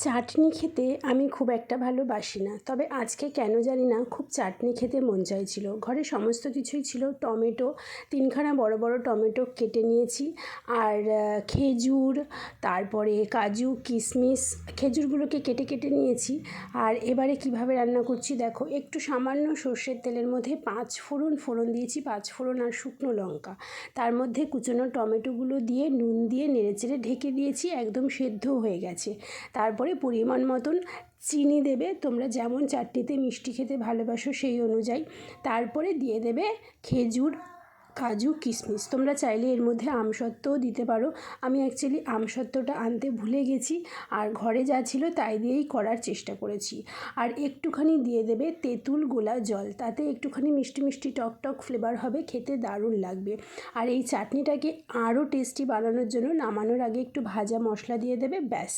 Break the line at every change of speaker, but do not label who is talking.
চাটনি খেতে আমি খুব একটা ভালোবাসি না, তবে আজকে কেন জানি না খুব চাটনি খেতে মন চাইছিল। ঘরে সমস্ত কিছুই ছিল। টমেটো, তিনখানা বড় বড় টমেটো কেটে নিয়েছি, আর খেজুর, তারপরে কাজু কিশমিশ, খেজুরগুলোকে কেটে কেটে নিয়েছি। আর এবারে কিভাবে রান্না করছি দেখো, একটু সামান্য সর্ষের তেলের মধ্যে 5 ফোড়ন দিয়েছি, 5 ফোড়ন আর শুকনো লঙ্কা। তার মধ্যে কুচনো টমেটোগুলো দিয়ে নুন দিয়ে নেড়েচেড়ে ঢেকে দিয়েছি, একদম সেদ্ধ হয়ে গেছে। তারপরে পরিমাণ মতন চিনি দেবে, তোমরা যেমন চাটনিতে মিষ্টি খেতে ভালোবাসো সেই অনুযায়ী। তারপরে দিয়ে দেবে খেজুর, কাজু কিশমিশ। তোমরা চাইলে এর মধ্যে আমসত্ত্বও দিতে পারো। আমি অ্যাকচুয়ালি আমসত্ত্বটা আনতে ভুলে গেছি, আর ঘরে যা ছিল তাই দিয়েই করার চেষ্টা করেছি। আর একটুখানি দিয়ে দেবে তেঁতুল গোলা জল, তাতে একটুখানি মিষ্টি মিষ্টি টক টক ফ্লেভার হবে, খেতে দারুণ লাগবে। আর এই চাটনিটাকে আরও টেস্টি বানানোর জন্য নামানোর আগে একটু ভাজা মশলা দিয়ে দেবে, ব্যাস।